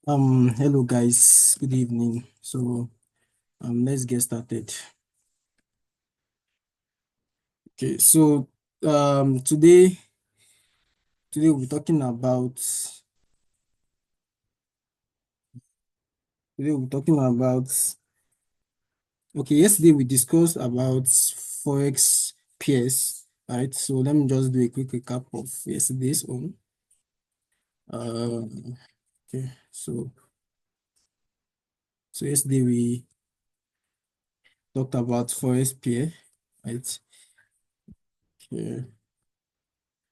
Hello guys, good evening. Let's get started. Okay, so um today today we're talking about okay, yesterday we discussed about Forex pairs, right? So let me just do a quick recap of yesterday's one. Okay, so yesterday we talked about Forex pair, right? Okay,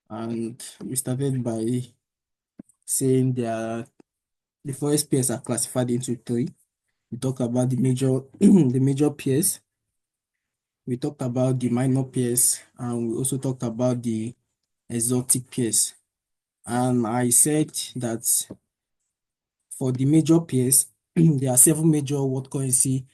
and we started by saying the Forex pairs are classified into three. We talked about the major the major pairs. We talked about the minor pairs, and we also talked about the exotic pairs. And I said that for the major pairs, there are seven major world currency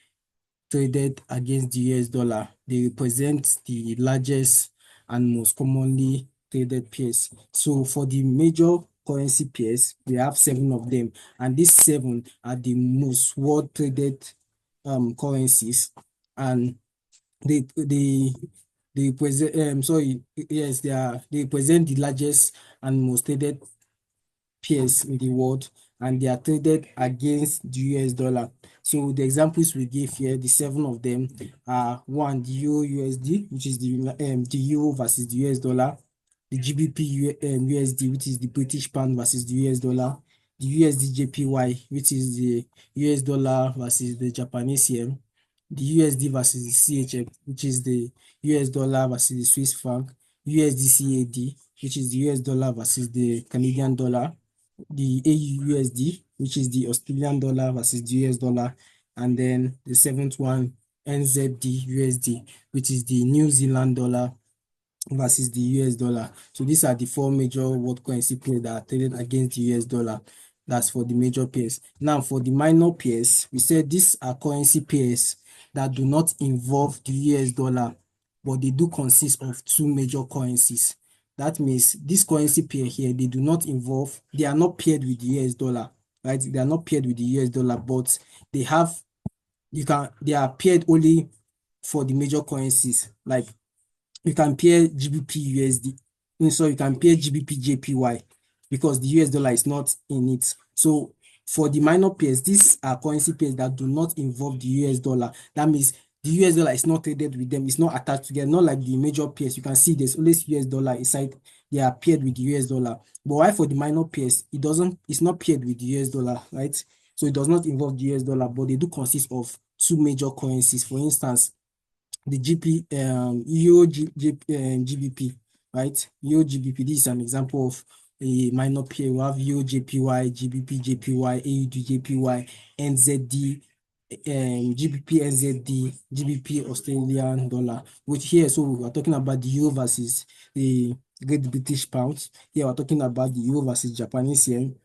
traded against the US dollar. They represent the largest and most commonly traded pairs. So for the major currency pairs, we have seven of them, and these seven are the most world traded currencies, and they present sorry, yes, they present the largest and most traded pairs in the world, and they are traded against the US dollar. So the examples we give here, the seven of them are: one, the Euro USD, which is the Euro versus the US dollar; the GBP USD, which is the British pound versus the US dollar; the USD JPY, which is the US dollar versus the Japanese yen; the USD versus the CHF, which is the US dollar versus the Swiss franc; USD CAD, which is the US dollar versus the Canadian dollar; the AUUSD, which is the Australian dollar versus the US dollar; and then the seventh one, NZD USD, which is the New Zealand dollar versus the US dollar. So these are the four major world currency pairs that are traded against the US dollar. That's for the major pairs. Now, for the minor pairs, we said these are currency pairs that do not involve the US dollar, but they do consist of two major currencies. That means this currency pair here, they are not paired with the US dollar, right? They are not paired with the US dollar, but they have, they are paired only for the major currencies. Like you can pair GBP USD. So you can pair GBP JPY because the US dollar is not in it. So for the minor pairs, these are currency pairs that do not involve the US dollar. That means the US dollar is not traded with them. It's not attached together. Not like the major pairs. You can see there's always US dollar inside. They are paired with the US dollar. But why for the minor pairs, it's not paired with the US dollar, right? So it does not involve the US dollar, but they do consist of two major currencies. For instance, the GBP, right? Euro GBP, this is an example of a minor pair. We have Euro JPY, GBP JPY, AUD JPY, NZD, GBP NZD, GBP Australian dollar, which here, so we're talking about the Euro versus the Great British Pound. Here we're talking about the Euro versus Japanese yen.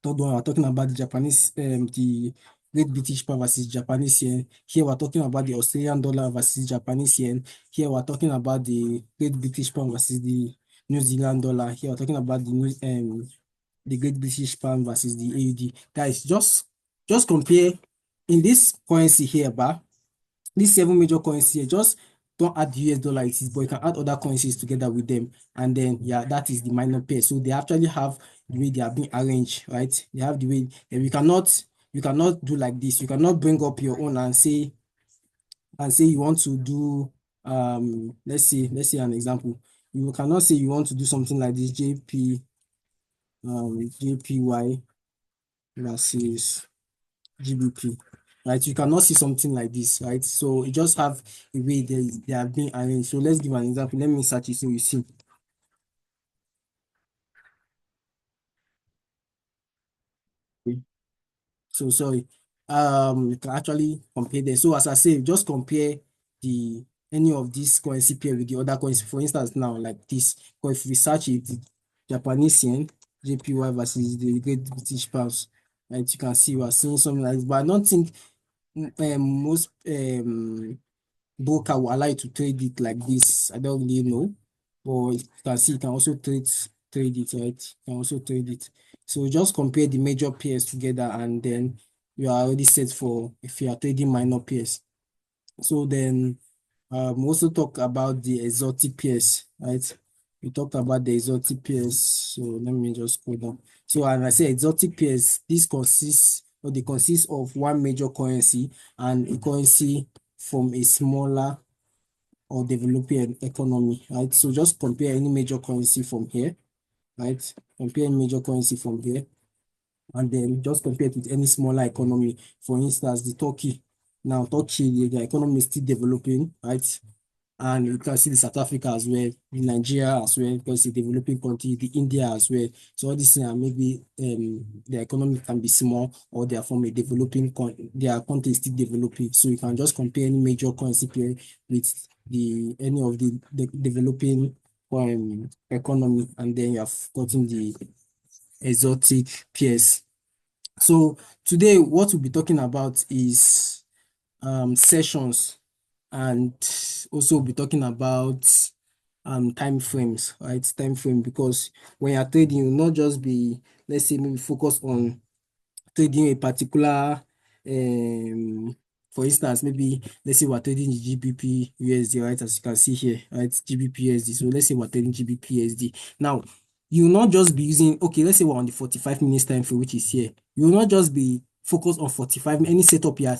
Third one, we're talking about the Great British Pound versus Japanese yen. Here we're talking about the Australian dollar versus Japanese yen. Here we're talking about the Great British Pound versus the New Zealand dollar. Here we're talking about the Great British Pound versus the AUD. Guys, just compare in this currency here, but these seven major currencies here, just don't add the US dollar it is, but you can add other currencies together with them. And then, yeah, that is the minor pair. So they actually have the way they are being arranged, right? They have the way, and you cannot do like this. You cannot bring up your own and say you want to do, let's say an example. You cannot say you want to do something like this, JPY versus GBP, right? You cannot see something like this, right? So you just have a way they are being arranged. So let's give an example. Let me search it so you see. Okay. So sorry. You can actually compare them. So as I say, just compare the any of this currency pair with the other currency. For instance, now like this, or if we search it, the Japanese yen, JPY versus the Great British Pounds, right? You can see we are seeing something like this, but I don't think most broker will allow you to trade it like this. I don't really know, but you can see you can also trade it, right? You can also trade it. So just compare the major pairs together, and then you are already set for if you are trading minor pairs. So then we also talk about the exotic pairs, right? We talked about the exotic pairs. So let me just go down. So as I say, exotic pairs, this consists or they consist of one major currency and a currency from a smaller or developing economy, right? So just compare any major currency from here, right? Compare any major currency from here, and then just compare it with any smaller economy. For instance, the Turkey. Now, Turkey, the economy is still developing, right? And you can see the South Africa as well, the Nigeria as well, because it's a developing country, the India as well. So all these things are maybe the economy can be small, or they are from a developing their country is still developing. So you can just compare any major currency pair with the any of the developing economy, and then you have gotten the exotic pairs. So today what we'll be talking about is sessions, and also be talking about time frames, right? Time frame, because when you're trading, you'll not just be, let's say, maybe focus on trading a particular um for instance, maybe let's say we're trading the GBP USD, right? As you can see here, right? GBP USD. So let's say we're trading GBP USD. Now, you will not just be using, okay, let's say we're on the 45 minutes time frame, which is here. You will not just be focused on 45, any setup you're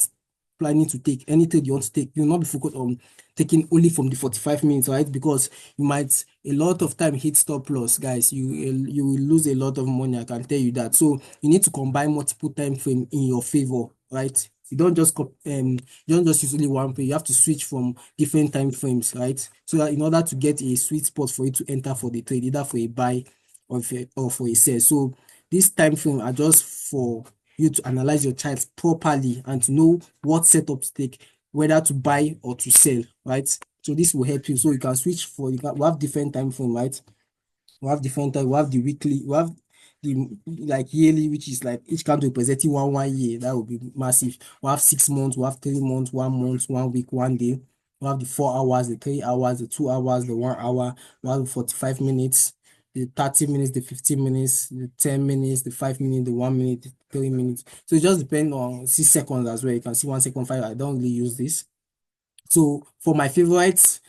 planning to take, any trade you want to take, you will not be focused on taking only from the 45 minutes, right? Because you might a lot of time hit stop loss, guys. You will lose a lot of money, I can tell you that. So you need to combine multiple time frame in your favor, right? You don't just use only one frame. You have to switch from different time frames, right? So that in order to get a sweet spot for you to enter for the trade, either for a buy or for a sell. So this time frame are just for you to analyze your charts properly and to know what setup to take, whether to buy or to sell, right? So this will help you. So you can switch we have different time frame, right? We have different time. We have the weekly. We have the like yearly, which is like each candle representing one year. That would be massive. We have 6 months. We have 3 months. 1 month. 1 week. 1 day. We have the 4 hours, the 3 hours, the 2 hours, the 1 hour. We have the 45 minutes, the 30 minutes, the 15 minutes, the 10 minutes, the 5 minutes, the 1 minute, the 3 minutes. So it just depends on 6 seconds as well. You can see 1 second, five. I don't really use this. So for my favorite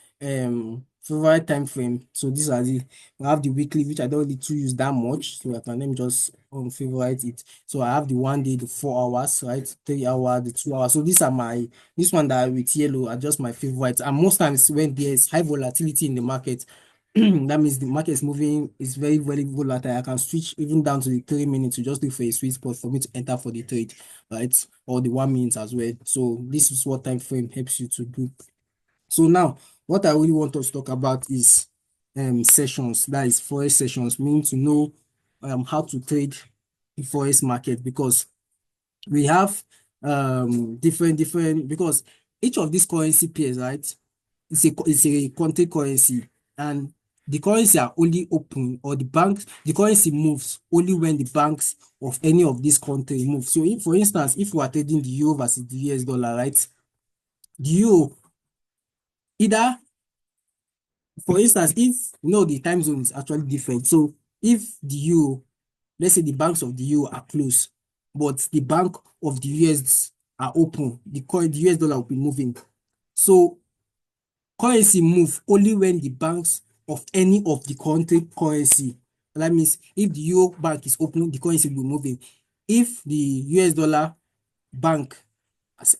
time frame, so these are the I have the weekly, which I don't really too use that much. So I can let me just favorite it. So I have the 1 day, the 4 hours, right? 3 hours, the 2 hours. So these are this one that with yellow are just my favorites. And most times when there's high volatility in the market, that means the market is moving, is very, very volatile. I can switch even down to the 3 minutes to just look for a sweet spot for me to enter for the trade, right? Or the 1 minute as well. So this is what time frame helps you to do. So now, what I really want us to talk about is sessions. That is forex sessions, meaning to know how to trade the forex market, because we have different because each of these currency pairs, right? It's a country currency, and the currency are only open, or the currency moves only when the banks of any of these countries move. So if, for instance, if we are trading the euro versus the US dollar, right? The euro either, for instance, if the time zone is actually different. So if the euro, let's say the banks of the euro are closed, but the bank of the US are open, the US dollar will be moving. So currency move only when the banks of any of the country currency. That means if the euro bank is open, the currency will be moving. If the US dollar bank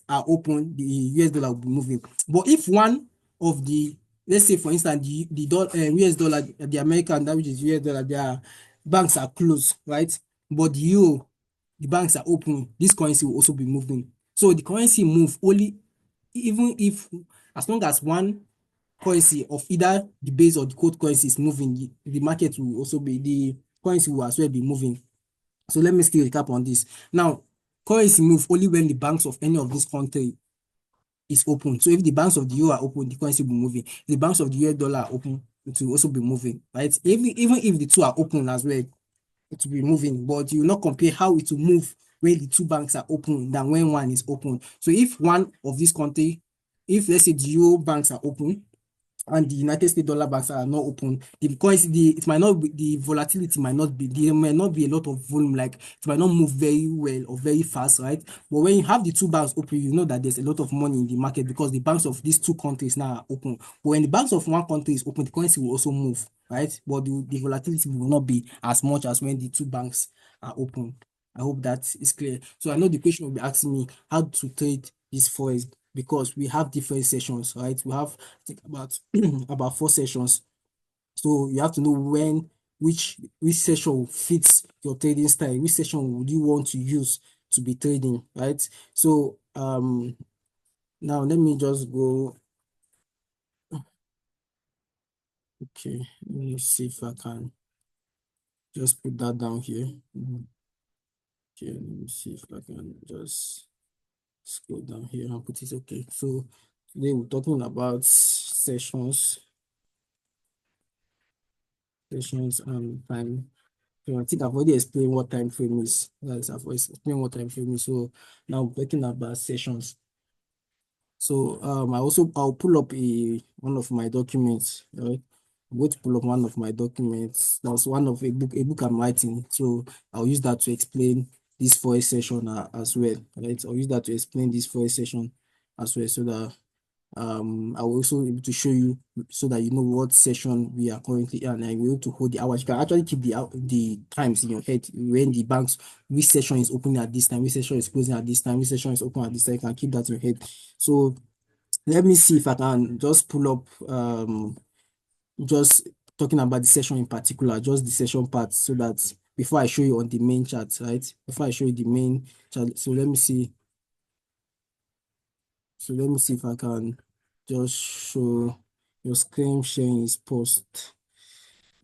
are open, the US dollar will be moving. But if one of the, let's say for instance, US dollar, the American, that which is US dollar, their banks are closed, right? But the euro, the banks are open, this currency will also be moving. So the currency move only even if, as long as one currency of either the base or the code currency is moving, the market will also be, the currency will as well be moving. So let me still recap on this. Now, currency move only when the banks of any of this country is open. So if the banks of the euro are open, the currency will be moving. If the banks of the US dollar are open, it will also be moving, right? Even if the two are open as well, it will be moving. But you will not compare how it will move when the two banks are open than when one is open. So if one of this country, if let's say the euro banks are open, and the United States dollar banks are not open, the coins, it might not be, the volatility might not be, there might not be a lot of volume, like it might not move very well or very fast, right? But when you have the two banks open, you know that there's a lot of money in the market because the banks of these two countries now are open. But when the banks of one country is open, the currency will also move, right? But the volatility will not be as much as when the two banks are open. I hope that is clear. So I know the question will be asking me how to trade this forex because we have different sessions, right? We have, I think, about about 4 sessions. So you have to know when which session fits your trading style, which session would you want to use to be trading, right? So now let me just go. Okay, let me see if I can just put that down here. Okay, let me see if I can just scroll down here and put it. Okay, so today we're talking about sessions and time. So I think I've already explained what time frame is. Yes, I've already explained what time frame is. So now we're talking about sessions. So I'll pull up one of my documents. Right? I'm going to pull up one of my documents. That's one of a book I'm writing. So I'll use that to explain this first session as well. Right? I'll use that to explain this first session as well, so that I will also be able to show you so that you know what session we are currently in, and I will be able to hold the hours. You can actually keep the times in your head when the banks, which session is opening at this time, which session is closing at this time, which session is open at this time. You can keep that in your head. So let me see if I can just pull up just talking about the session in particular, just the session part, so that before I show you on the main chart, right? Before I show you the main chart, so let me see. So let me see if I can just show your screen sharing is post.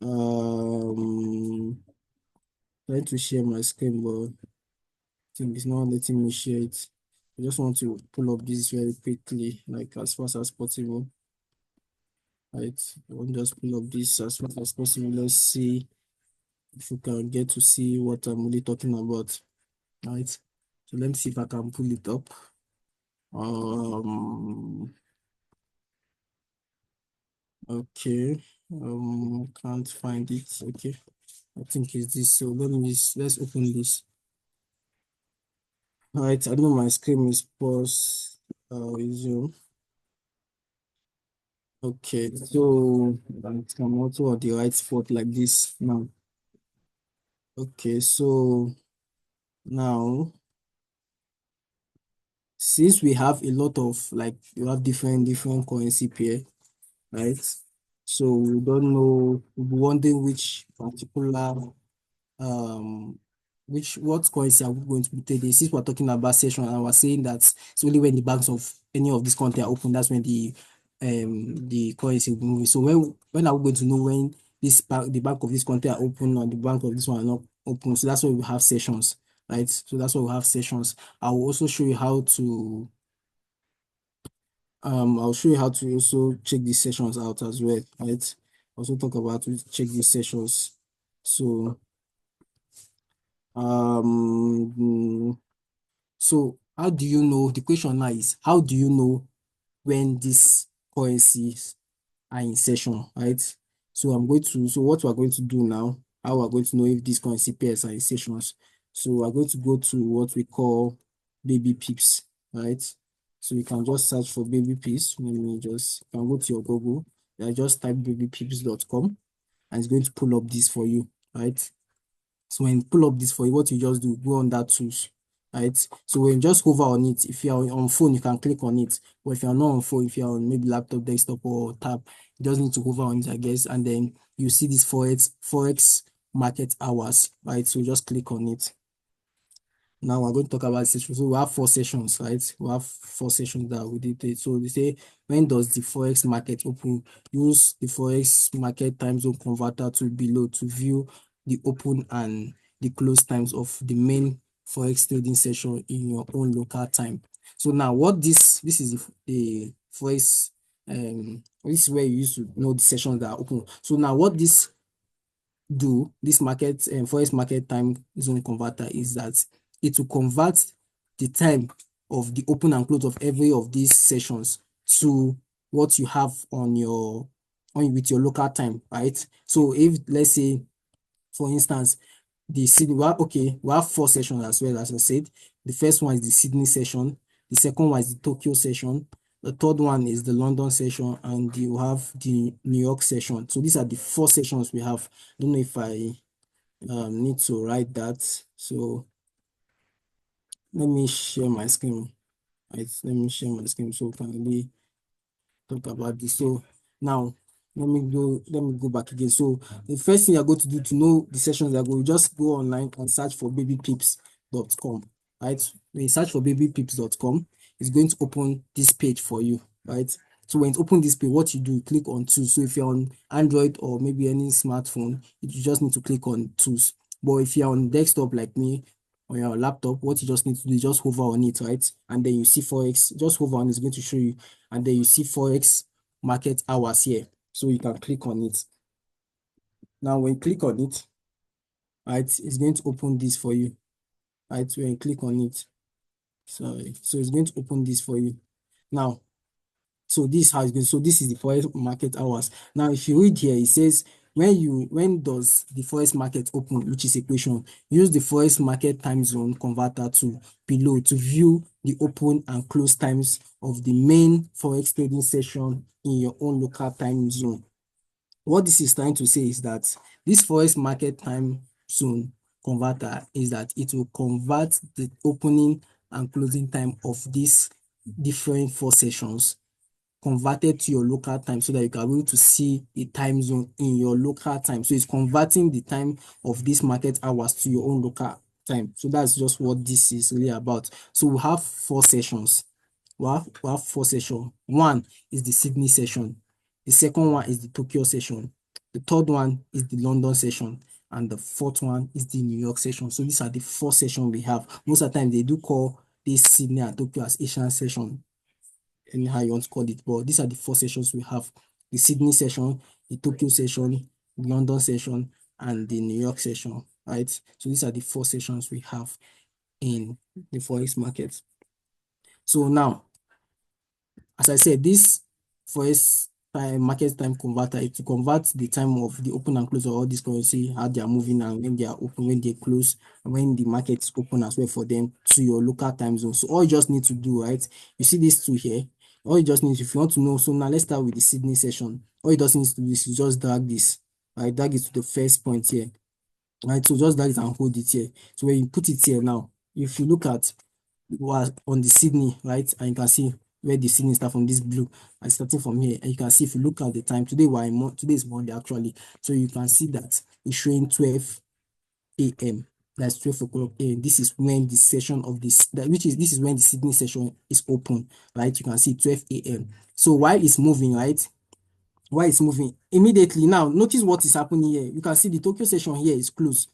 Trying to share my screen, but I think it's not letting me share it. I just want to pull up this very quickly, like as fast as possible. Right. I want to just pull up this as fast as possible. Let's see if we can get to see what I'm really talking about. Right. So let me see if I can pull it up. Okay. Can't find it. Okay. I think it's this. So let's open this. All right. I know my screen is paused. Resume. Okay. So I'm also at the right spot like this now. Okay. So now, since we have a lot of, like, you have different currency pair, right? So we don't know, we'll be wondering which particular what currency are we going to be trading. Since we're talking about session and we're saying that it's only when the banks of any of these countries are open, that's when the currency will be moving. So when are we going to know when the bank of this country are open or the bank of this one are not open? So that's why we have sessions, right? So that's why we have sessions. I will also show you how to I'll show you how to also check these sessions out as well, right? Also talk about to check these sessions. So um so how do you know? The question now is, how do you know when these currencies are in session, right? So what we're going to do now, how we're going to know if these currency pairs are in sessions. So we're going to go to what we call baby pips, right? So you can just search for baby pips. Let me just, you can go to your Google, just type babypips.com, and it's going to pull up this for you, right? So when you pull up this for you, what you just do, go on that tools, right? So when you just hover on it, if you're on phone, you can click on it. But if you're not on phone, if you're on maybe laptop, desktop, or tab, you just need to hover on it, I guess, and then you see this Forex market hours, right? So just click on it. Now we're going to talk about sessions. So we have 4 sessions, right? We have 4 sessions that we did it. So they say, when does the Forex market open? Use the Forex market time zone converter to below to view the open and the close times of the main Forex trading session in your own local time. So now what this is the Forex, this is where you used to know the sessions that are open. So now what this market and Forex market time zone converter is that it will convert the time of the open and close of every of these sessions to what you have on your with your local time, right? So if let's say, for instance, the Sydney, we have four sessions as well, as I said. The first one is the Sydney session, the second one is the Tokyo session, the third one is the London session, and you have the New York session. So these are the four sessions we have. I don't know if I need to write that. So let me share my screen. Right, let me share my screen so we can really talk about this. So now let me go back again. So the first thing you're going to do to know the sessions are going, just go online and search for babypips.com. Right? When you search for babypips.com, it's going to open this page for you, right? So when it opens this page, what you do, click on tools. So if you're on Android or maybe any smartphone, you just need to click on tools. But if you're on desktop like me, on your laptop, what you just need to do is just hover on it, right? And then you see Forex, just hover on it, it's going to show you, and then you see Forex market hours here. So you can click on it. Now, when you click on it, right, it's going to open this for you, right? When you click on it, sorry, so it's going to open this for you. Now, so this is how it's going. So this is the Forex market hours. Now, if you read here, it says when does the Forex market open, which is a question. Use the Forex market time zone converter to below to view the open and close times of the main Forex trading session in your own local time zone. What this is trying to say is that this Forex market time zone converter is that it will convert the opening and closing time of these different four sessions converted to your local time so that you can be able to see the time zone in your local time. So it's converting the time of these market hours to your own local time. So that's just what this is really about. So we have four sessions. We have four sessions. One is the Sydney session. The second one is the Tokyo session. The third one is the London session. And the fourth one is the New York session. So these are the four sessions we have. Most of the time, they do call this Sydney and Tokyo as Asian session, anyhow you want to call it. But these are the four sessions we have: the Sydney session, the Tokyo session, the London session, and the New York session, right? So these are the four sessions we have in the Forex market. So now, as I said, this Forex market time converter, it will convert the time of the open and close of all these currency, how they are moving and when they are open, when they close, and when the market is open as well for them, to your local time zone. So all you just need to do, right? You see these two here. All you just need, if you want to know, so now let's start with the Sydney session. All you just need to do is you just drag this, right? Drag it to the first point here, right? So just drag it and hold it here. So when you put it here now, if you look at was on the Sydney, right? And you can see where the Sydney start from, this blue, and starting from here. And you can see if you look at the time, today today is Monday actually. So you can see that it's showing 12 a.m. That's 12 o'clock a.m. This is when the session of this, this is when the Sydney session is open, right? You can see 12 a.m. So while it's moving, right? While it's moving, immediately now, notice what is happening here. You can see the Tokyo session here is closed.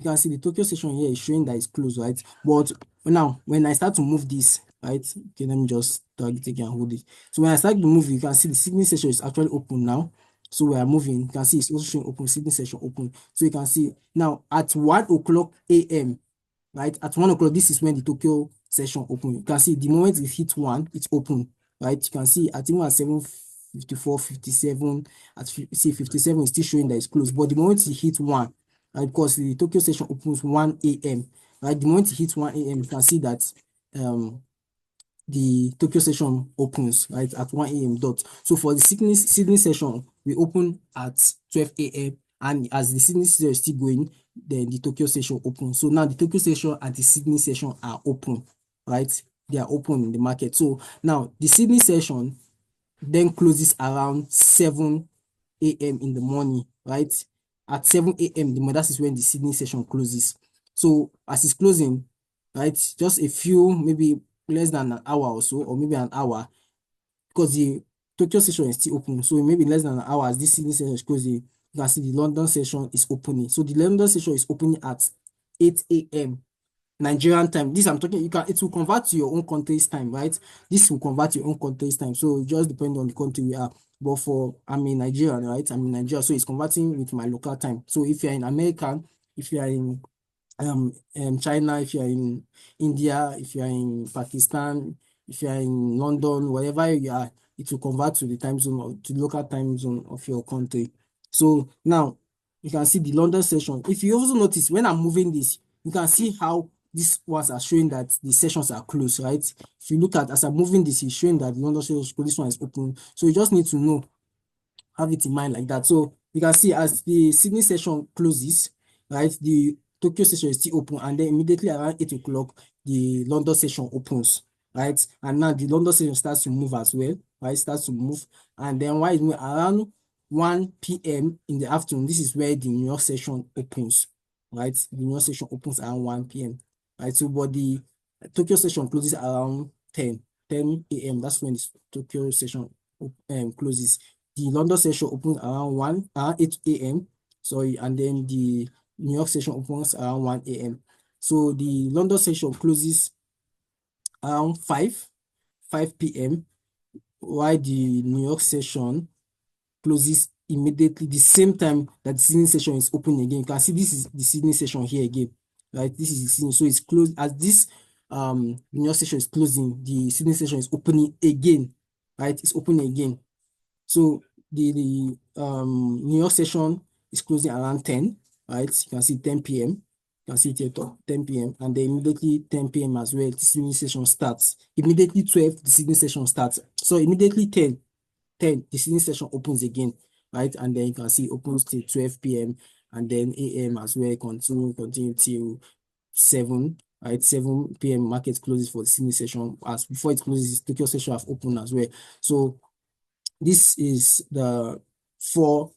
You can see the Tokyo session here is showing that it's closed, right? But now, when I start to move this, right? Okay, let me just drag it again and hold it. So when I start to move, you can see the Sydney session is actually open now. So we are moving. You can see it's also showing open, Sydney session open. So you can see now at 1 o'clock a.m., right? At 1 o'clock, this is when the Tokyo session open. You can see the moment it hit 1, it's open, right? You can see at even at 7:54, 57, at see 57 is still showing that it's closed. But the moment it hit 1, right, because the Tokyo session opens 1 a.m., right? The moment it hits 1 a.m., you can see that the Tokyo session opens right at 1 a.m. dot. So for the Sydney session, we open at 12 a.m. and as the Sydney session is still going, then the Tokyo session opens. So now the Tokyo session and the Sydney session are open, right? They are open in the market. So now the Sydney session then closes around 7 a.m. in the morning, right? At 7 a.m. That is when the Sydney session closes. So as it's closing, right, just a few, maybe less than an hour or so, or maybe an hour, because the Tokyo session is still open. So maybe less than an hour as this Sydney session is closing, you can see the London session is opening. So the London session is opening at 8 a.m. Nigerian time. This I'm talking, it will convert to your own country's time, right? This will convert to your own country's time. So it just depends on the country we are. But I'm in Nigeria, right? I'm in Nigeria, so it's converting with my local time. So if you're in America, if you are in China, if you are in India, if you are in Pakistan, if you are in London, wherever you are, it will convert to the time zone or to local time zone of your country. So now you can see the London session. If you also notice when I'm moving this, you can see how these ones are showing that the sessions are closed, right? If you look at as I'm moving this, it's showing that the London session, this one is open. So you just need to know, have it in mind like that. So you can see as the Sydney session closes, right, the Tokyo session is still open, and then immediately around 8 o'clock, the London session opens, right? And now the London session starts to move as well, right? Starts to move, and then while it's moving around 1 p.m. in the afternoon, this is where the New York session opens, right? The New York session opens around 1 p.m., right? So, but the Tokyo session closes around 10 a.m. That's when the Tokyo session closes. The London session opens around 8 a.m. Sorry, and then the New York session opens around 1 a.m. So the London session closes around 5 p.m., while the New York session closes immediately the same time that the Sydney session is open again. You can see this is the Sydney session here again, right? This is the Sydney, so it's closed as this New York session is closing, the Sydney session is opening again, right? It's opening again. So the New York session is closing around 10, right? You can see 10 p.m. You can see it here, 10 p.m. And then immediately 10 p.m. as well, the Sydney session starts. Immediately 12, the Sydney session starts. So immediately 10, the Sydney session opens again, right? And then you can see it opens till 12 p.m. and then a.m. as well, continue till 7, right? 7 p.m. market closes for the Sydney session. As before it closes, Tokyo session have opened as well. So this is the 4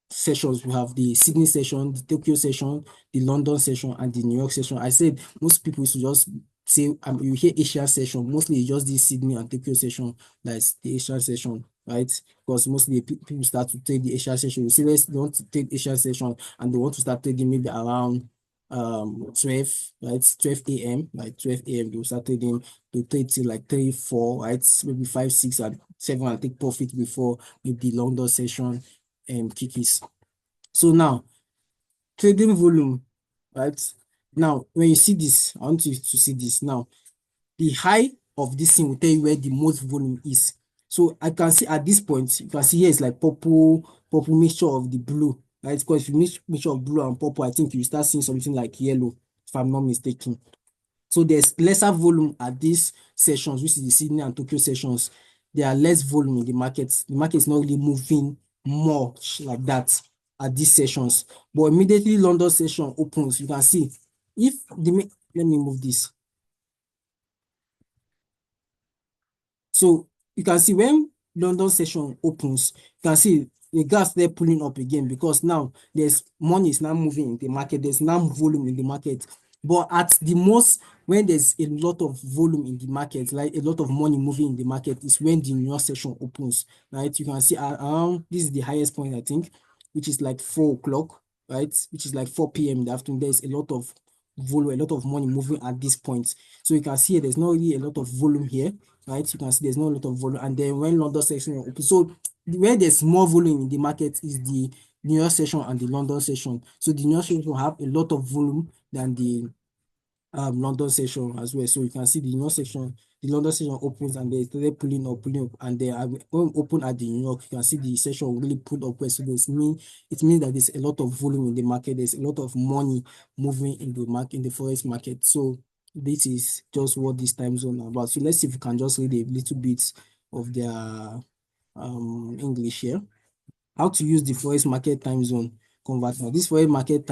sessions. We have the Sydney session, the Tokyo session, the London session, and the New York session. I said most people should just say, you hear Asia session, mostly it's just the Sydney and Tokyo session, that's the Asia session, right? Because mostly people start to take the Asia session. You see, they want to take Asia session and they want to start trading maybe around 12, right? 12 a.m. Like 12 a.m. They will start trading, to trade till like 3, 4, right? Maybe 5, 6, and 7 and take profit before maybe the London session kicks. So now trading volume, right? Now when you see this, I want you to see this now. The high of this thing will tell you where the most volume is. So I can see at this point, you can see here it's like purple mixture of the blue, right? Because if you mixture of blue and purple, I think you start seeing something like yellow, if I'm not mistaken. So there's lesser volume at these sessions, which is the Sydney and Tokyo sessions. There are less volume in the market. The market is not really moving much like that at these sessions. But immediately London session opens, you can see if let me move this. So you can see when London session opens, you can see the gas there pulling up again because now there's money is now moving in the market. There's now volume in the market. But at the most, when there's a lot of volume in the market, like a lot of money moving in the market, is when the New York session opens, right? You can see around this is the highest point, I think, which is like 4 o'clock, right? Which is like 4 p.m. in the afternoon. There's a lot of volume, a lot of money moving at this point. So you can see there's not really a lot of volume here, right? You can see there's not a lot of volume. And then when London session opens, so where there's more volume in the market is the New York session and the London session. So the New York session will have a lot of volume than the London session as well. So you can see the New York section, the London session opens and they started pulling up, and then when we open at the New York, you can see the session will really pull up. So it means that there's a lot of volume in the market, there's a lot of money moving in the market, in the forex market. So this is just what this time zone is about. So let's see if we can just read a little bit of their English here. How to use the forex market time zone converter. This forex market,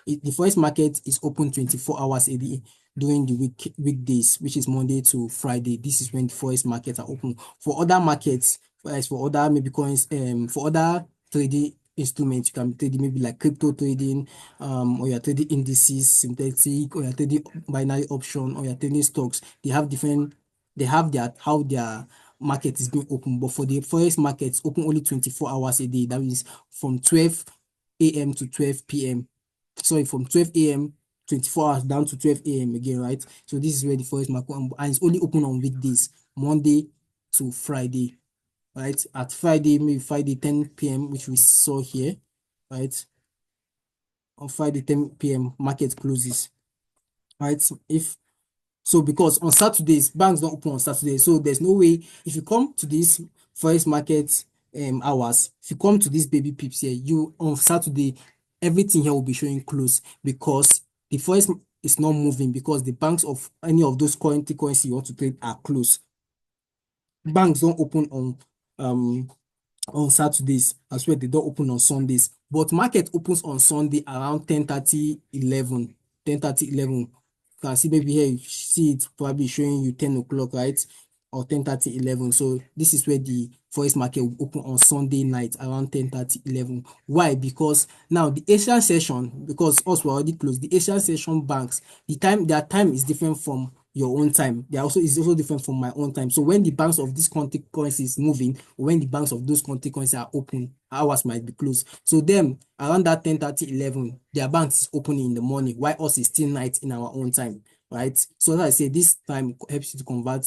the forex market is open 24 hours a day during the weekdays, which is Monday to Friday. This is when the forex markets are open. For other markets, for other maybe coins, for other trading instruments, you can trade maybe like crypto trading, or you're trading indices, synthetic, or you're trading binary option, or you're trading stocks. They have their how their market is being open. But for the forex market, it's open only 24 hours a day. That means from 12 a.m. to 12 p.m. Sorry, from 12 a.m. 24 hours down to 12 a.m. again, right? So this is where the forex market, and it's only open on weekdays, Monday to Friday, right? At Friday, maybe Friday 10 p.m., which we saw here, right? On Friday 10 p.m., market closes, right? If So because on Saturdays, banks don't open on Saturdays. So there's no way if you come to this forex market hours, if you come to this baby pips here, you on Saturday, everything here will be showing close because the forex is not moving because the banks of any of those currency you want to trade are closed. Banks don't open on Saturdays as well. They don't open on Sundays. But market opens on Sunday around 10:30, 11. 10:30, 11. You can see maybe here you see it probably showing you 10 o'clock, right? Or 10:30, 11. So this is where the forex market will open on Sunday night around 10:30, 11. Why? Because now the Asian session, because us were already closed, the Asian session banks, their time is different from your own time. They are also is also different from my own time. So when the banks of this country currency is moving, or when the banks of those country currency are open, hours might be closed. So them around that 10:30, 11, their banks is opening in the morning, while us is still night in our own time, right? So as I say, this time helps you to convert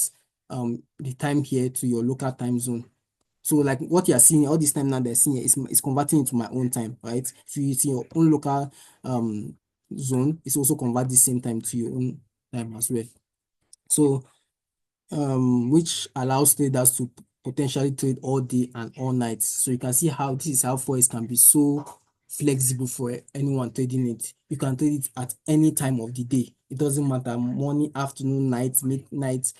the time here to your local time zone. So like what you are seeing all this time now they're seeing is converting into my own time, right? If you see your own local zone, it's also convert the same time to your own time as well. So which allows traders to potentially trade all day and all night. So you can see how this is how Forex can be so flexible for anyone trading it. You can trade it at any time of the day. It doesn't matter morning, afternoon, night, midnight.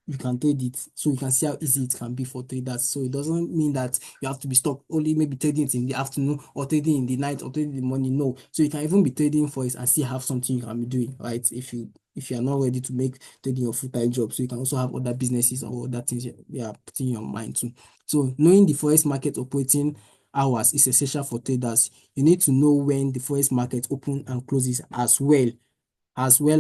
You can trade it. So you can see how easy it can be for traders. So it doesn't mean that you have to be stuck only maybe trading it in the afternoon or trading in the night or trading in the morning. No. So you can even be trading for it and still have something you can be doing, right? If you are not ready to make trading your full-time job. So you can also have other businesses or other things you are putting your mind to. So knowing the forex market operating hours is essential for traders. You need to know when the forex market open and closes as well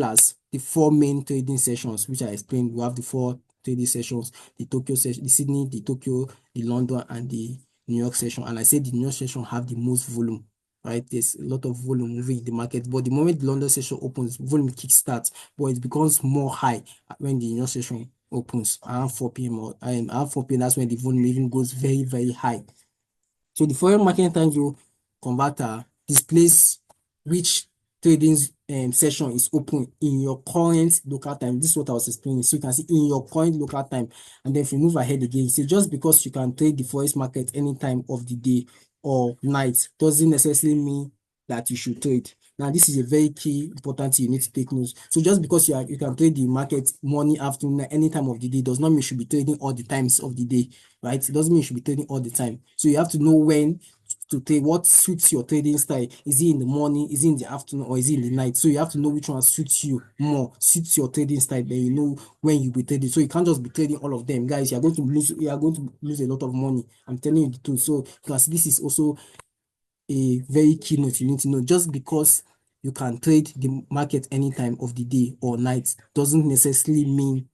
as the four main trading sessions, which I explained. We have the four trading sessions, the Tokyo session, the Sydney, the Tokyo, the London, and the New York session. And I said the New York session have the most volume, right? There's a lot of volume moving in the market. But the moment the London session opens, volume kickstarts, but it becomes more high when the New York session opens around 4 p.m. or around 4 p.m. That's when the volume even goes very, very high. So the foreign market time zone converter displays which trading session is open in your current local time. This is what I was explaining. So you can see in your current local time. And then if you move ahead again, see just because you can trade the forex market any time of the day or night doesn't necessarily mean that you should trade. Now, this is a very key important thing you need to take notes. So just because you can trade the market morning, afternoon, any time of the day does not mean you should be trading all the times of the day, right? It doesn't mean you should be trading all the time. So you have to know when to trade, what suits your trading style. Is it in the morning, is it in the afternoon, or is it in the night? So you have to know which one suits you more, suits your trading style, then you know when you'll be trading. So you can't just be trading all of them. Guys, you are going to lose a lot of money. I'm telling you the truth. So because this is also a very key note you need to know. Just because you can trade the market any time of the day or night doesn't necessarily mean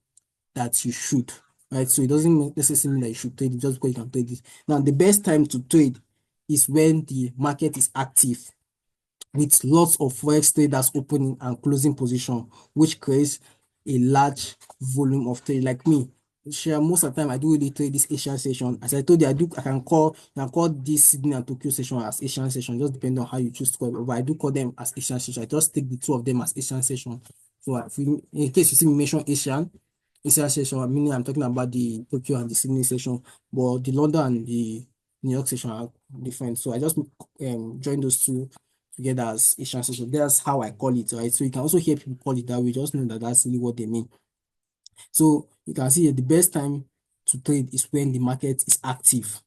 that you should, right? So it doesn't necessarily mean that you should trade it just because you can trade it. Now, the best time to trade is when the market is active with lots of forex traders opening and closing position, which creates a large volume of trade. Like me, share most of the time I do really trade this Asian session. As I told you, I can call this Sydney and Tokyo session as Asian session, just depending on how you choose to call it. But I do call them as Asian session. I just take the two of them as Asian session. So in case you see me mention Asian session, meaning I'm talking about the Tokyo and the Sydney session, but the London and the New York session are different. So I just join those two together as Asian session. That's how I call it, right? So you can also hear people call it that way. Just know that that's really what they mean. So you can see the best time to trade is when the market is active.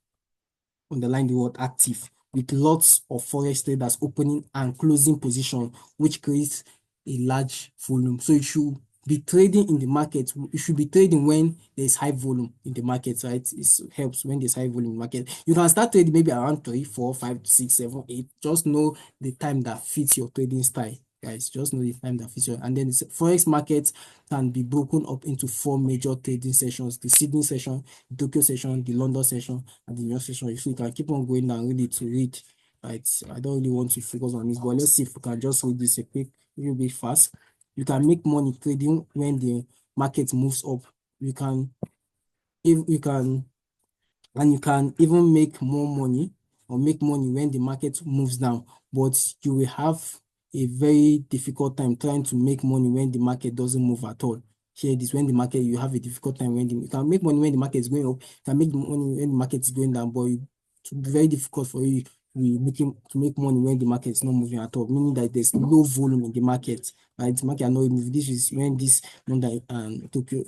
Underline the word active, with lots of forex traders opening and closing position, which creates a large volume. So you should be trading in the market. You should be trading when there's high volume in the market, right? It helps when there's high volume in the market. You can start trading maybe around 3, 4, 5, 6, 7, 8. Just know the time that fits your trading style. Guys, just know the time that fits your, and then the forex market can be broken up into four major trading sessions: the Sydney session, the Tokyo session, the London session, and the New York session. So you can keep on going down really to read. Right, I don't really want to focus on this, but let's see if we can just read this a quick, little bit fast. You can make money trading when the market moves up. You can, if you can, and you can even make more money or make money when the market moves down, but you will have a very difficult time trying to make money when the market doesn't move at all. hear this. When the market, you have a difficult time when you can make money when the market is going up, you can make money when the market is going down, but it will be very difficult for you to make money when the market is not moving at all, meaning that there's no volume in the market, right? The market are not moving. This is when this London and Tokyo,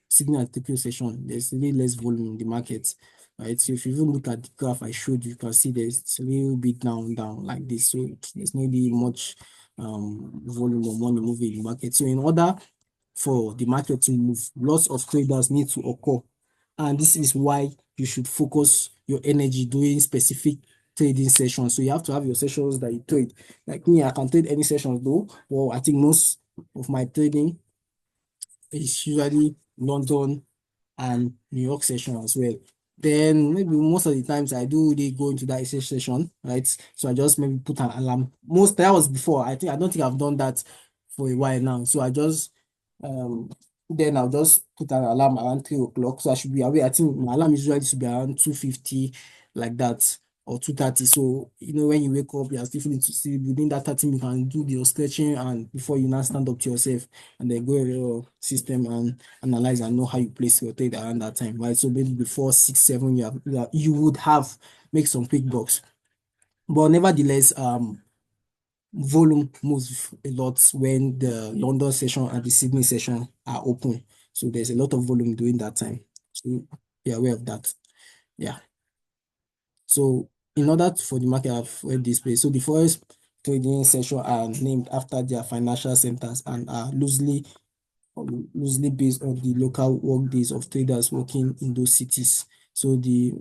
Sydney and Tokyo session, there's really less volume in the market, right? So if you even look at the graph I showed you, you can see there's a little bit down like this. So there's not really much volume or money moving in the market. So in order for the market to move, lots of traders need to occur. And this is why you should focus your energy during specific trading sessions. So you have to have your sessions that you trade. Like me, I can trade any sessions though. Well, I think most of my trading is usually London and New York session as well. Then maybe most of the times I do really go into that exchange session, right? So I just maybe put an alarm. Most that was before. I don't think I've done that for a while now. So I just um then I'll just put an alarm around 3 o'clock. So I should be awake. I think my alarm usually should be around 2:50, like that, or 2:30. So when you wake up, you are still feeling to sleep. Within that 30 minutes, you can do your stretching and before you now stand up to yourself and then go in your system and analyze and know how you place your trade around that time, right? So maybe before 6, 7, you would have make some quick bucks. But nevertheless, volume moves a lot when the London session and the Sydney session are open. So there's a lot of volume during that time. So be aware of that. Yeah. So in order for the market have read this place, so the Forex trading session are named after their financial centers and are loosely based on the local work days of traders working in those cities. So the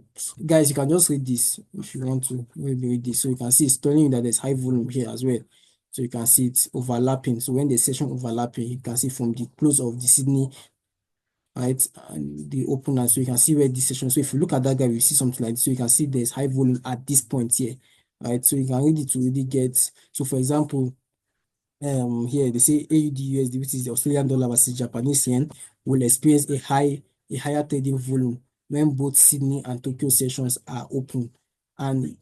guys, you can just read this if you want to read this. So you can see it's telling you that there's high volume here as well. So you can see it's overlapping. So when the session overlapping, you can see from the close of the Sydney, right, and the opener. So you can see where this session. So if you look at that guy, you see something like this. So you can see there's high volume at this point here, right? So you can read it to really get. So for example, here they say AUD USD, which is the Australian dollar versus Japanese yen, will experience a higher trading volume when both Sydney and Tokyo sessions are open, and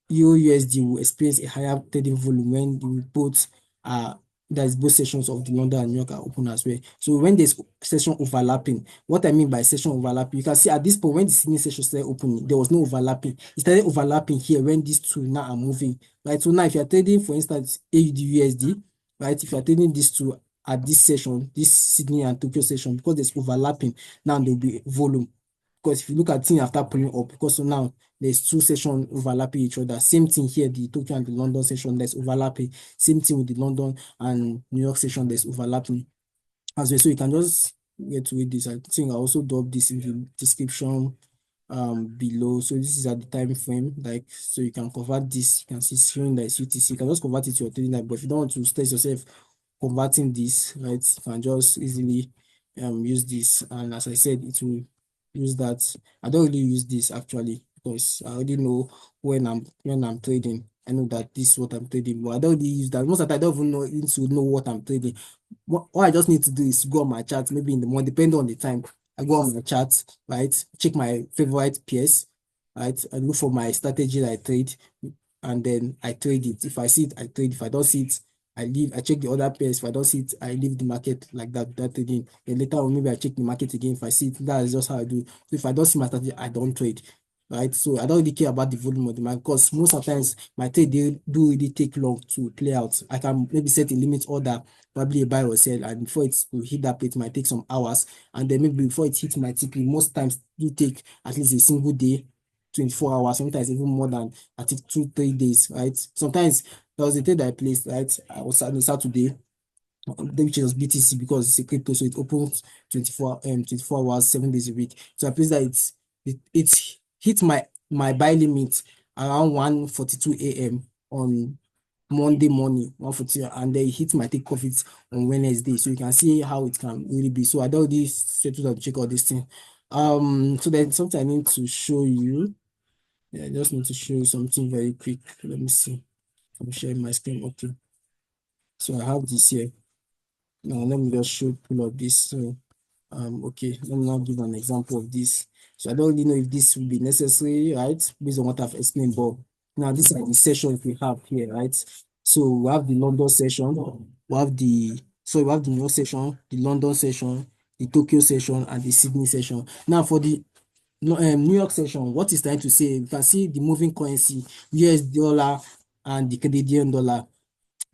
Euro USD will experience a higher trading volume when the both are there's both sessions of the London and New York are open as well. So when there's session overlapping, what I mean by session overlapping, you can see at this point when the Sydney session started opening, there was no overlapping. It started overlapping here when these two now are moving, right? So now if you're trading, for instance, AUD USD, right? If you're trading these two at this session, this Sydney and Tokyo session, because there's overlapping, now there'll be volume. Because if you look at things after pulling up, because so now there's two sessions overlapping each other. Same thing here, the Tokyo and the London session, there's overlapping. Same thing with the London and New York session, there's overlapping as well. So you can just get to read this. I think I also drop this in the description below. So this is at the time frame, like, so you can convert this. You can see showing that it's UTC. You can just convert it to your trading line, but if you don't want to stress yourself converting this, right, you can just easily use this. And as I said, it will use that. I don't really use this actually because I already know when I'm trading. I know that this is what I'm trading, but I don't really use that. Most of the time, I don't even need to know what I'm trading. What I just need to do is go on my chart, maybe in the morning, depending on the time. I go on my chart, right? Check my favorite pairs, right? I look for my strategy that I trade, and then I trade it. If I see it, I trade. If I don't see it, I leave. I check the other pairs. If I don't see it, I leave the market like that without trading. Then later on, maybe I check the market again. If I see it, that is just how I do. So if I don't see my strategy, I don't trade. Right, so I don't really care about the volume of the market because most of the times my trade they do really take long to play out. I can maybe set a limit order, probably a buy or sell, and before it will hit that plate, it might take some hours, and then maybe before it hits my TP, most times do take at least a single day, 24 hours, sometimes even more than I think 2, 3 days, right? Sometimes there was a trade I placed, right? I was on Saturday, which was BTC because it's a crypto, so it opens 24 hours, 7 days a week. So I placed that it hit my buy limit around 1:42 a.m. on Monday morning, 1:40, and then it hit my take profits on Wednesday. So you can see how it can really be. So I don't really settle down to check all this thing. So then something I need to show you. Yeah, I just need to show you something very quick. Let me see. I'm sharing my screen. Okay. So I have this here. Now let me just pull up this. So okay, let me now give an example of this. So I don't really know if this will be necessary, right? Based on what I've explained, but now these are the sessions we have here, right? So we have the London session, we have the New York session, the London session, the Tokyo session, and the Sydney session. Now for the New York session, what is trying to say, you can see the moving currency, US dollar and the Canadian dollar.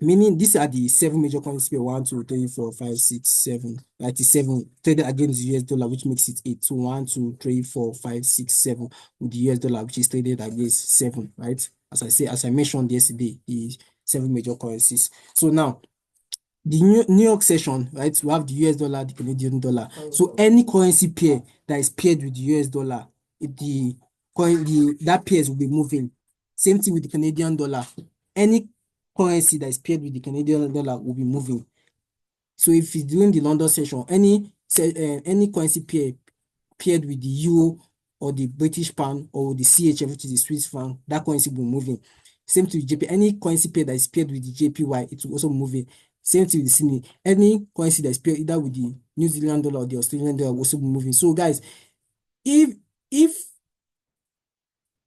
Meaning these are the 7 major currencies: 1, 2, 3, 4, 5, 6, 7. That is 7 traded against the US dollar, which makes it 8. So 1, 2, 3, 4, 5, 6, 7 with the US dollar, which is traded against 7, right? As I mentioned yesterday, the 7 major currencies. So now the New York session, right? We have the US dollar, the Canadian dollar. So any currency pair that is paired with the US dollar, that pairs will be moving. Same thing with the Canadian dollar. Any currency that is paired with the Canadian dollar will be moving. So if it's during the London session, any currency paired with the euro or the British pound or the CHF, which is the Swiss franc, that currency will be moving. Same to the JP. Any currency pair that is paired with the JPY, it will also move in. Same to the Sydney. Any currency that is paired either with the New Zealand dollar or the Australian dollar will also be moving. So guys, if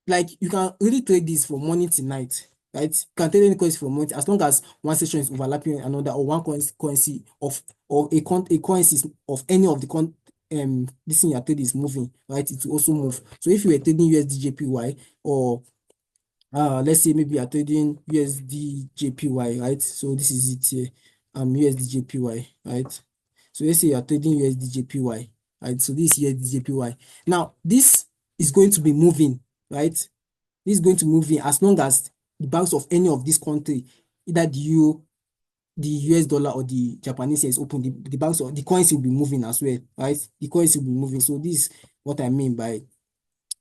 like you can really trade this from morning to night, right? You can trade any currency from morning as long as one session is overlapping another, or one currency of or a currency of any of the this thing you are trading is moving, right? It will also move. So if you were trading USD JPY, or let's say maybe you are trading USD JPY, right? So this is it here, USD JPY, right? So let's say you are trading USD JPY, right? So this is USD JPY. Now this is going to be moving, right? This is going to move in as long as the banks of any of this country, either the euro, the US dollar, or the Japanese yen is open, the banks of the currency will be moving as well, right? The currency will be moving. So this is what I mean by.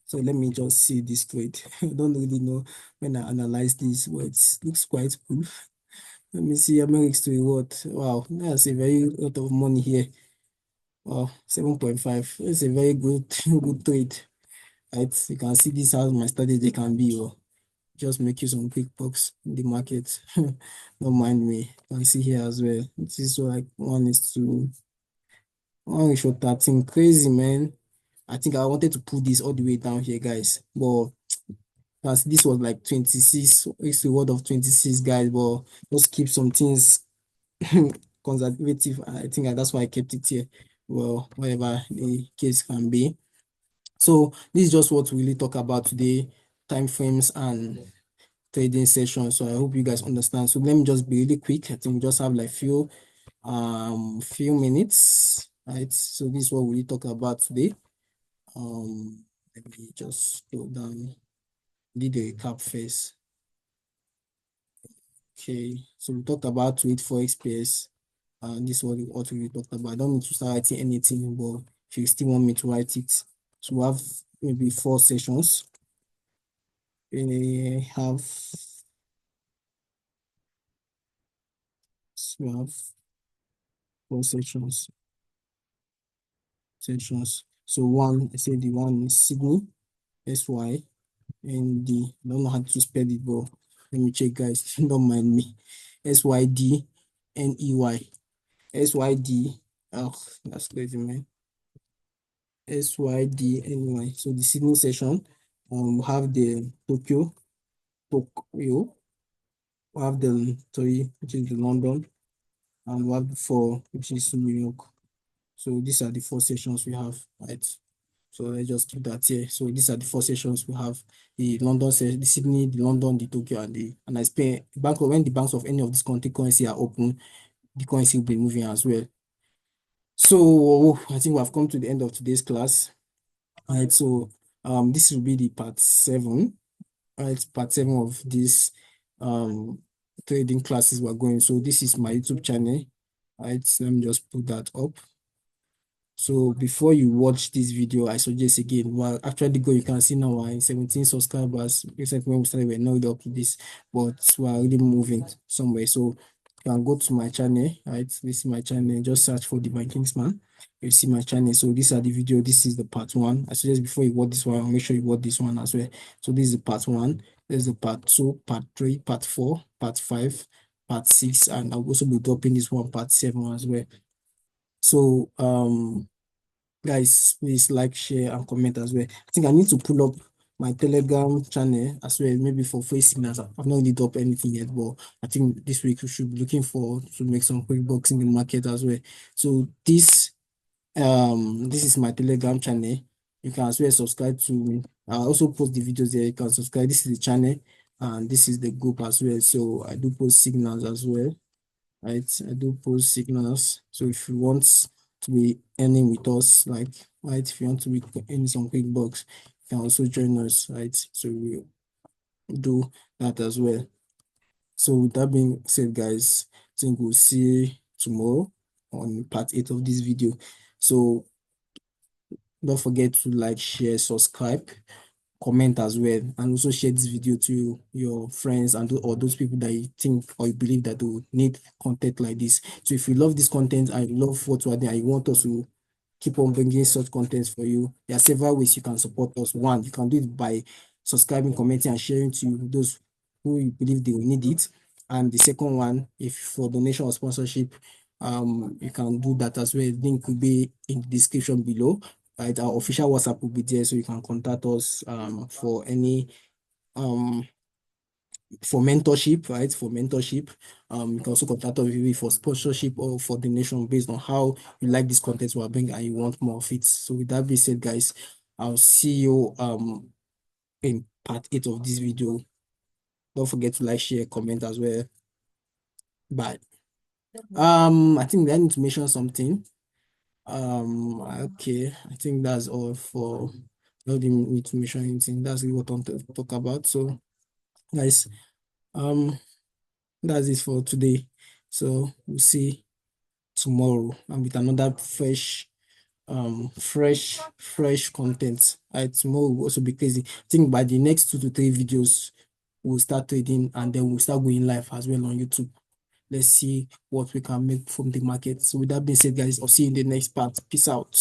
So let me just see this trade. I don't really know when I analyze this, but it looks quite cool. Let me see Americ's to reward. Wow, that's a very lot of money here. Wow, 7.5. It's a very good good trade. Right? You can see this how my strategy can be. Or just make you some quick bucks in the market. Don't mind me. You can see here as well. This is like 1:13. Crazy, man. I think I wanted to put this all the way down here, guys. But as this was like 26, it's the word of 26, guys. But just keep some things conservative. I think that's why I kept it here. Well, whatever the case can be. So this is just what we really talk about today: time frames and trading session. So I hope you guys understand. So let me just be really quick. I think we just have like few minutes, right? So this is what we really talk about today. Let me just go down, did the recap first. Okay, so we talked about wait for XPS. This is what we talked about. I don't need to start writing anything, but if you still want me to write it, so we have maybe 4 sessions. We have 4 sessions. So one, I say the one is Sydney, SY, and D. I don't know how to spell it, but let me check, guys. Don't mind me. SYD NEY. SYD. Oh, that's crazy, man. SYD NY. So the Sydney session, we have the Tokyo, we have the 3, which is the London, and we have the 4, which is New York. So these are the 4 sessions we have, right? So let's just keep that here. So these are the 4 sessions we have: the London, the Sydney, the London, the Tokyo, and I spend when the banks of any of these country currency are open, the currency will be moving as well. So I think we have come to the end of today's class. All right, so this will be the part 7. All right, part 7 of this trading classes we're going. So this is my YouTube channel. All right, so let me just put that up. So before you watch this video, I suggest again, well, actually go, you can see now we're 17 subscribers. Recently when we started, we're not up to this, but we're already moving somewhere. So you can go to my channel, right? This is my channel. Just search for Divinekingsman. You see my channel. So these are the video. This is the part 1. I suggest before you watch this one, make sure you watch this one as well. So this is the part 1. There's the part 2, part 3, part 4, part 5, part 6, and I'll also be dropping this one, part 7 as well. So guys, please like, share, and comment as well. I think I need to pull up my Telegram channel as well, maybe for face signals. I've not really dropped anything yet, but I think this week we should be looking forward to make some quick bucks in the market as well. So this This is my Telegram channel. You can as well subscribe to me. I also post the videos there. You can subscribe. This is the channel, and this is the group as well. So I do post signals as well, right? I do post signals. So if you want to be earning with us, like, right, if you want to be earning some quick bucks, you can also join us, right? So we do that as well. So with that being said, guys, I think we'll see you tomorrow on part 8 of this video. So don't forget to like, share, subscribe, comment as well, and also share this video to your friends and or those people that you think or you believe that they will need content like this. So if you love this content and you love what we're doing and you want us to keep on bringing such contents for you, there are several ways you can support us. One, you can do it by subscribing, commenting, and sharing to those who you believe they will need it. And the second one, if for donation or sponsorship, you can do that as well. Link will be in the description below. Right, our official WhatsApp will be there, so you can contact us for any um for mentorship, right? For mentorship, you can also contact us maybe for sponsorship or for donation based on how you like this content we're bringing and you want more of it. So with that being said, guys, I'll see you in part 8 of this video. Don't forget to like, share, comment as well. Bye. I think I need to mention something. Okay, I think that's all for not the need to mention anything. That's what I want to talk about. So, guys, um, that's it for today. So we'll see tomorrow and with another fresh content. Tomorrow will also be crazy. I think by the next 2 to 3 videos, we'll start trading and then we'll start going live as well on YouTube. Let's see what we can make from the market. So with that being said, guys, I'll see you in the next part. Peace out.